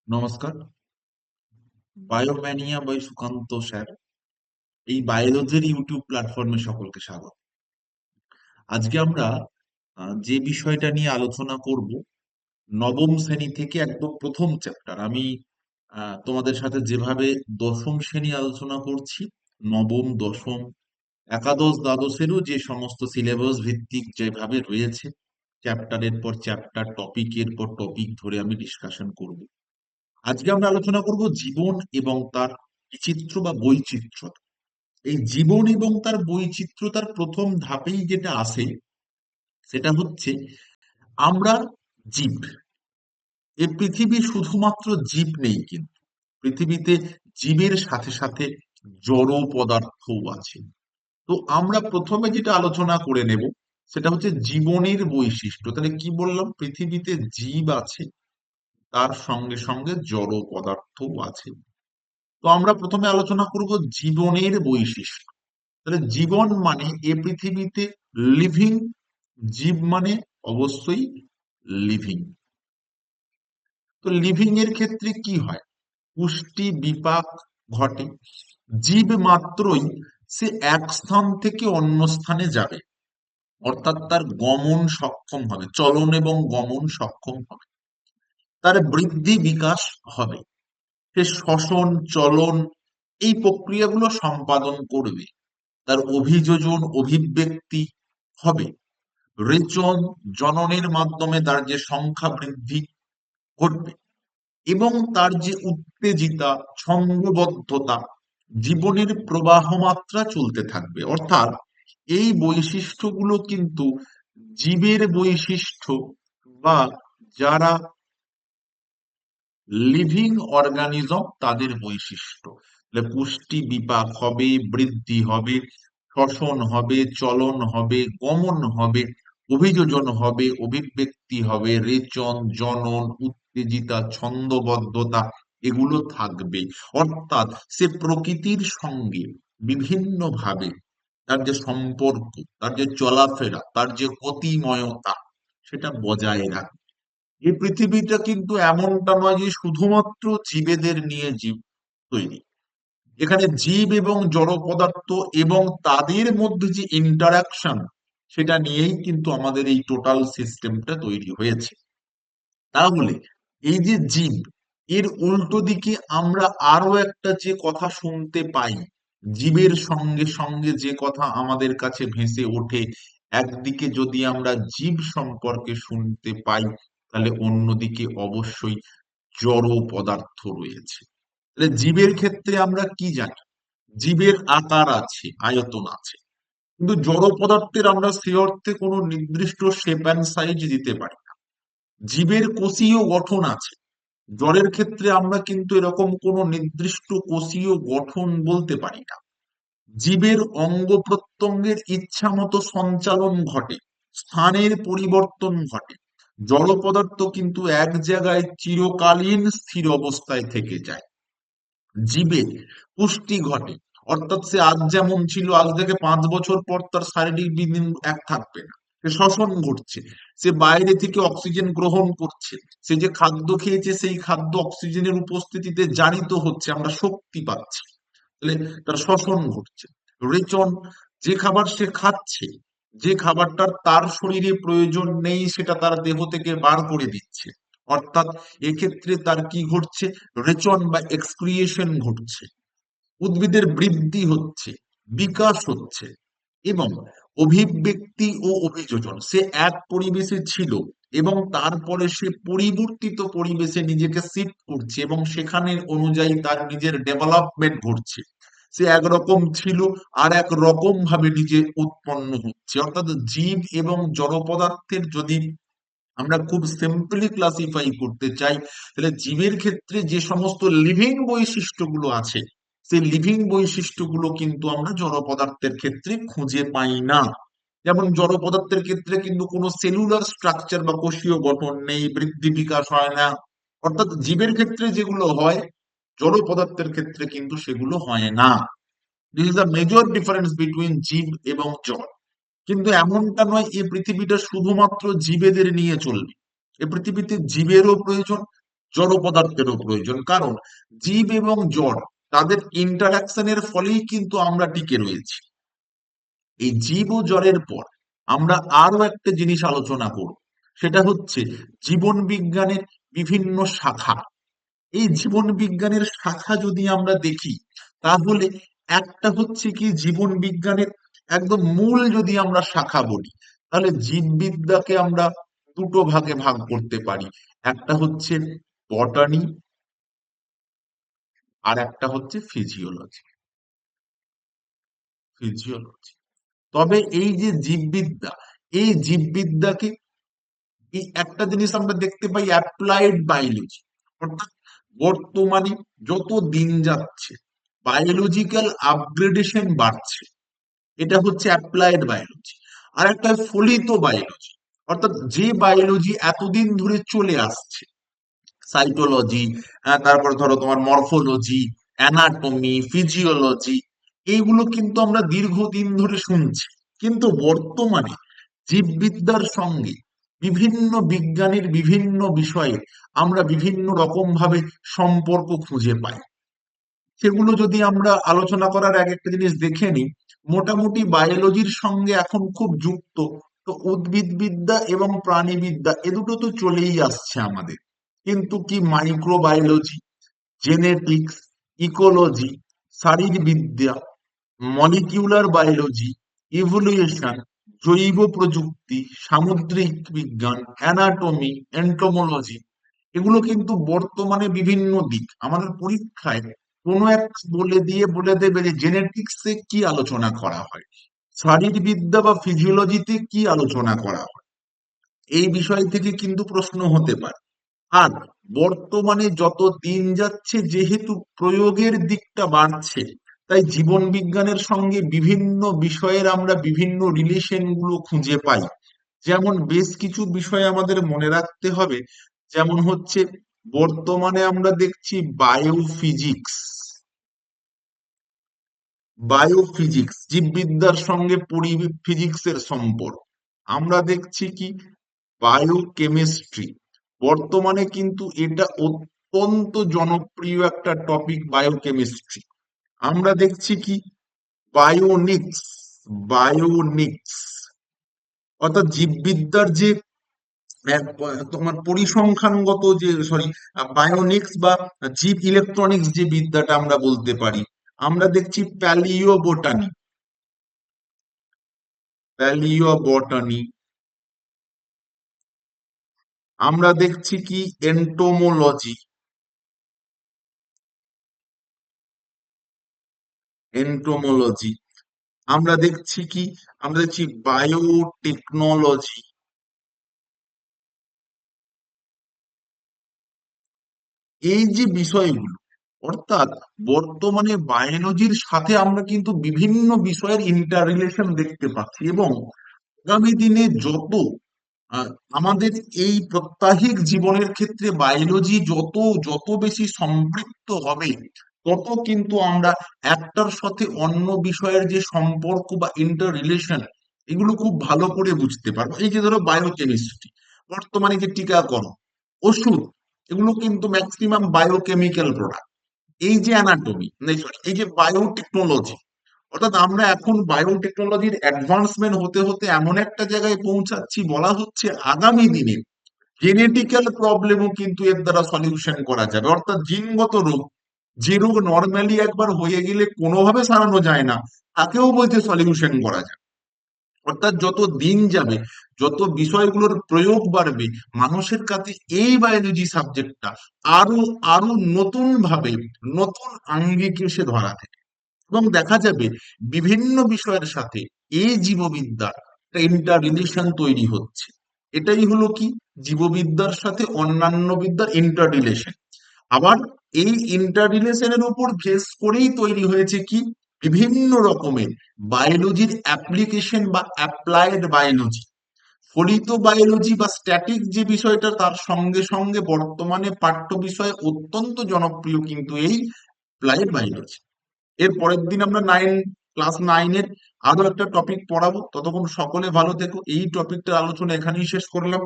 নমস্কার। বায়োম্যানিয়া by Sukanta sir এই বায়োলজির YouTube প্ল্যাটফর্মে সকলকে স্বাগত। আজকে আমরা যে বিষয়টা নিয়ে আলোচনা করব, নবম শ্রেণী থেকে একদম প্রথম চ্যাপ্টার। আমি তোমাদের সাথে যেভাবে দশম শ্রেণী আলোচনা করছি, নবম, দশম, একাদশ, দ্বাদশেরও যে সমস্ত সিলেবাস ভিত্তিক যেভাবে রয়েছে, চ্যাপ্টারের পর চ্যাপ্টার, টপিকের পর টপিক ধরে আমি ডিসকাশন করব। আজকে আমরা আলোচনা করব জীবন এবং তার বিচিত্র বা বৈচিত্র্য। এই জীবন এবং তার বৈচিত্র্যতার প্রথম ধাপেই যেটা আসে সেটা হচ্ছে আমরা জীব। এই পৃথিবী শুধুমাত্র জীব নেই, কিন্তু পৃথিবীতে জীবের সাথে সাথে জড় পদার্থও আছে। তো আমরা প্রথমে যেটা আলোচনা করে নেব সেটা হচ্ছে জীবনের বৈশিষ্ট্য। তাহলে কি বললাম? পৃথিবীতে জীব আছে, তার সঙ্গে সঙ্গে জড় পদার্থও আছে। তো আমরা প্রথমে আলোচনা করব জীবনের বৈশিষ্ট্য। তাহলে জীবন মানে এ পৃথিবীতে লিভিং, জীব মানে অবশ্যই লিভিং। তো লিভিং এর ক্ষেত্রে কি হয়? পুষ্টি বিপাক ঘটে। জীব মাত্রই সে এক স্থান থেকে অন্য স্থানে যাবে, অর্থাৎ তার গমন সক্ষম হবে, চলন এবং গমন সক্ষম হবে, তার বৃদ্ধি বিকাশ হবে, সে শ্বসন চলন এই প্রক্রিয়াগুলো সম্পাদন করবে, তার অভিযোজন অভিব্যক্তি হবে, রেচন জননের মাধ্যমে তার যে সংখ্যা বৃদ্ধি ঘটবে, এবং তার যে উত্তেজিতা ছন্দবদ্ধতা, জীবনের প্রবাহ মাত্রা চলতে থাকবে। অর্থাৎ এই বৈশিষ্ট্যগুলো কিন্তু জীবের বৈশিষ্ট্য বা যারা লিভিং অর্গানিজম তাদের বৈশিষ্ট্য। পুষ্টি বিপাক হবে, বৃদ্ধি হবে, শ্বসন হবে, চলন হবে, গমন হবে, অভিযোজন হবে, অভিব্যক্তি হবে, রেচন জনন উত্তেজিতা ছন্দবদ্ধতা এগুলো থাকবে। অর্থাৎ সে প্রকৃতির সঙ্গে বিভিন্ন ভাবে তার যে সম্পর্ক, তার যে চলাফেরা, তার যে গতিময়তা সেটা বজায় রাখবে। এই পৃথিবীটা কিন্তু এমনটা নয় যে শুধুমাত্র জীবেদের নিয়ে জীব তৈরি। এখানে জীব এবং জড় পদার্থ এবং তাদের মধ্যে যে ইন্টারাকশন সেটা নিয়েই কিন্তু আমাদের এই টোটাল সিস্টেমটা তৈরি হয়েছে। তাহলে এই যে জীব, এর উল্টো দিকে আমরা আরো একটা যে কথা শুনতে পাই, জীবের সঙ্গে সঙ্গে যে কথা আমাদের কাছে ভেসে ওঠে, একদিকে যদি আমরা জীব সম্পর্কে শুনতে পাই, তাহলে অন্যদিকে অবশ্যই জড় পদার্থ রয়েছে। তাহলে জীবের ক্ষেত্রে আমরা কি জানি? জীবের আকার আছে, আয়তন আছে, কিন্তু জড় পদার্থের আমরা সে অর্থে কোনো নির্দিষ্ট শেপ অ্যান্ড সাইজ দিতে পারি না। জীবের কোষীয় গঠন আছে, জড়ের ক্ষেত্রে আমরা কিন্তু এরকম কোনো নির্দিষ্ট কোষীয় গঠন বলতে পারি না। জীবের অঙ্গ প্রত্যঙ্গের ইচ্ছা মতো সঞ্চালন ঘটে, স্থানের পরিবর্তন ঘটে। জড় পদার্থ কিন্তু এক জায়গায় চিরকালীন স্থির অবস্থায় থেকে যায়। জীবে পুষ্টি ঘটে, অর্থাৎ সে আজ যেমন ছিল, আজ থেকে 5 বছর পর তার শারীরিক বিদিন এক থাকবে না। সে শ্বসন ঘটছে, সে বাইরে থেকে অক্সিজেন গ্রহণ করছে, সে যে খাদ্য খেয়েছে সেই খাদ্য অক্সিজেনের উপস্থিতিতে জারিত হচ্ছে, আমরা শক্তি পাচ্ছি, তাহলে তার শ্বসন ঘটছে। রেচন, যে খাবার সে খাচ্ছে, যে খাবারটার তার শরীরে প্রয়োজন নেই সেটা তার দেহ থেকে বার করে দিচ্ছে, অর্থাৎ এক্ষেত্রে তার কি ঘটছে? রেচন বা এক্সক্রিয়েশন ঘটছে। উদ্ভিদের বৃদ্ধি হচ্ছে, বিকাশ হচ্ছে, এবং অভিব্যক্তি ও অভিযোজন, সে এক পরিবেশে ছিল এবং তারপরে সে পরিবর্তিত পরিবেশে নিজেকে শিফট করছে এবং সেখানে অনুযায়ী তার নিজের ডেভেলপমেন্ট ঘটছে। সে একরকম ছিল আর এক রকম ভাবে নিজে উৎপন্ন হচ্ছে। অর্থাৎ জীব এবং জড় পদার্থের যদি আমরা খুব সিম্পলি ক্লাসিফাই করতে চাই, তাহলে জীবের ক্ষেত্রে যে সমস্ত লিভিং বৈশিষ্ট্যগুলো আছে, সেই লিভিং বৈশিষ্ট্যগুলো কিন্তু আমরা জড় পদার্থের ক্ষেত্রে খুঁজে পাই না। যেমন জড় পদার্থের ক্ষেত্রে কিন্তু কোনো সেলুলার স্ট্রাকচার বা কোষীয় গঠন নেই, বৃদ্ধি বিকাশ হয় না। অর্থাৎ জীবের ক্ষেত্রে যেগুলো হয়, জড় পদার্থের ক্ষেত্রে কিন্তু সেগুলো হয় না। This is the major difference between জীব এবং জড়। কিন্তু এমনটা নয় এই পৃথিবীটা শুধুমাত্র জীবেদের নিয়ে চলবে। এই পৃথিবীতে জীবেরও প্রয়োজন, জড় পদার্থেরও প্রয়োজন, কারণ জীব এবং জড় তাদের ইন্টারাকশনের ফলেই কিন্তু আমরা টিকে রয়েছি। এই জীব ও জড়ের পর আমরা আরো একটা জিনিস আলোচনা করব, সেটা হচ্ছে জীবন বিজ্ঞানের বিভিন্ন শাখা। এই জীবন বিজ্ঞানের শাখা যদি আমরা দেখি, তাহলে একটা হচ্ছে কি জীবন বিজ্ঞানের একদম মূল যদি আমরা শাখা বলি, তাহলে জীববিদ্যাকে আমরা দুটো ভাগে ভাগ করতে পারি। একটা হচ্ছে বটানি, আর একটা হচ্ছে ফিজিওলজি। ফিজিওলজি তবে এই যে জীববিদ্যা, এই জীববিদ্যাকে এই একটা জিনিস আমরা দেখতে পাই, অ্যাপ্লাইড বায়োলজি। অর্থাৎ বর্তমানে যত দিন যাচ্ছে বায়োলজিক্যাল আপগ্রেডেশন বাড়ছে, এটা হচ্ছে অ্যাপ্লাইড বায়োলজি। আর একটা ফলিত বায়োলজি, অর্থাৎ যে বায়োলজি এতদিন ধরে চলে আসছে, সাইটোলজি, তারপর ধরো তোমার মরফোলজি, অ্যানাটমি, ফিজিওলজি, এইগুলো কিন্তু আমরা দীর্ঘদিন ধরে শুনছি। কিন্তু বর্তমানে জীববিদ্যার সঙ্গে বিভিন্ন বিজ্ঞানের বিভিন্ন বিষয়ে আমরা বিভিন্ন রকম ভাবে সম্পর্ক খুঁজে পাই। সেগুলো যদি আমরা আলোচনা করার আগে একটা জিনিস দেখে নিই, মোটামুটি বায়োলজির সঙ্গে এখন খুব যুক্ত তো উদ্ভিদবিদ্যা এবং প্রাণীবিদ্যা, এ দুটো তো চলেই আসছে আমাদের। কিন্তু কি মাইক্রোবায়োলজি, জেনেটিক্স, ইকোলজি, শারীরবিদ্যা, মলিকিউলার বায়োলজি, ইভলিউশন, জৈব প্রযুক্তি, সামুদ্রিক বিজ্ঞান, অ্যানাটমি, এন্টোমোলজি, এগুলো কিন্তু বর্তমানে বিভিন্ন দিক আমাদের পরীক্ষায় কোনো এক বলে দেবে যে জেনেটিক্সে কি আলোচনা করা হয়, শারীরবিদ্যা বা ফিজিওলজিতে কি আলোচনা করা হয়, এই বিষয় থেকে কিন্তু প্রশ্ন হতে পারে। আর বর্তমানে যত দিন যাচ্ছে, যেহেতু প্রয়োগের দিকটা বাড়ছে, তাই জীবন বিজ্ঞানের সঙ্গে বিভিন্ন বিষয়ের আমরা বিভিন্ন রিলেশন গুলো খুঁজে পাই। যেমন বেশ কিছু বিষয় আমাদের মনে রাখতে হবে, যেমন হচ্ছে বর্তমানে আমরা দেখছি বায়োফিজিক্স। বায়োফিজিক্স জীববিদ্যার সঙ্গে ফিজিক্সের সম্পর্ক। আমরা দেখছি কি বায়োকেমিস্ট্রি, বর্তমানে কিন্তু এটা অত্যন্ত জনপ্রিয় একটা টপিক, বায়োকেমিস্ট্রি। আমরা দেখছি কি বায়োনিক্স। বায়োনিক্স অর্থাৎ জীববিদ্যার যে তোমার পরিসংখ্যানগত যে সরি বায়োনিক্স বা জীব ইলেকট্রনিক্স যে বিদ্যাটা আমরা বলতে পারি। আমরা দেখছি প্যালিও বোটানি। প্যালিও বটানি আমরা দেখছি কি এন্টোমোলজি। এন্টোমোলজি আমরা দেখছি কি, আমরা দেখছি বায়োটেকনোলজি। এই যে বিষয়গুলো, অর্থাৎ বর্তমানে বায়োলজির সাথে আমরা কিন্তু বিভিন্ন বিষয়ের ইন্টার রিলেশন দেখতে পাচ্ছি। এবং আগামী দিনে যত আহ, আমাদের এই প্রাত্যহিক জীবনের ক্ষেত্রে বায়োলজি যত যত বেশি সম্পৃক্ত হবে, তত কিন্তু আমরা একটার সাথে অন্য বিষয়ের যে সম্পর্ক বা ইন্টার রিলেশন, এগুলো খুব ভালো করে বুঝতে পারবো। এই যে ধরো বায়োকেমিস্ট্রি, বর্তমানে যে টিকাকরণ, ওষুধ, এগুলো কিন্তু ম্যাক্সিমাম বায়োকেমিক্যাল প্রোডাক্ট। এই যে অ্যানাটমি, এই যে বায়োটেকনোলজি, অর্থাৎ আমরা এখন বায়োটেকনোলজির অ্যাডভান্সমেন্ট হতে হতে এমন একটা জায়গায় পৌঁছাচ্ছি, বলা হচ্ছে আগামী দিনে জেনেটিক্যাল প্রবলেমও কিন্তু এর দ্বারা সলিউশন করা যাবে। অর্থাৎ জিনগত রোগ, যে রোগ নর্মালি একবার হয়ে গেলে কোনোভাবে সারানো যায় না, তাকেও বলতে সলিউশন করা যায়। অর্থাৎ যত দিন যাবে, যত বিষয়গুলোর প্রয়োগ বাড়বে, মানুষের কাছে এই বায়োলজি সাবজেক্টটা আরো আরো নতুন ভাবে, নতুন আঙ্গিকে সে ধরা দেবে। এবং দেখা যাবে বিভিন্ন বিষয়ের সাথে এই জীববিদ্যার একটা ইন্টার রিলেশন তৈরি হচ্ছে। এটাই হলো কি জীববিদ্যার সাথে অন্যান্য বিদ্যার ইন্টার রিলেশন। আবার এই ইন্টার রিলেশনের উপর বেস করেই তৈরি হয়েছে কি বিভিন্ন রকমের বায়োলজির অ্যাপ্লিকেশন বা অ্যাপ্লাইড বায়োলজি। ফলিত বায়োলজি বা স্ট্যাটিক যে বিষয়টা, তার সঙ্গে সঙ্গে বর্তমানে পাঠ্য বিষয়ে অত্যন্ত জনপ্রিয় কিন্তু এই অ্যাপ্লাইড বায়োলজি। এর পরের দিন আমরা ক্লাস 9-এর আরো একটা টপিক পড়াবো। ততক্ষণ সকলে ভালো থেকো। এই টপিকটার আলোচনা এখানেই শেষ করলাম।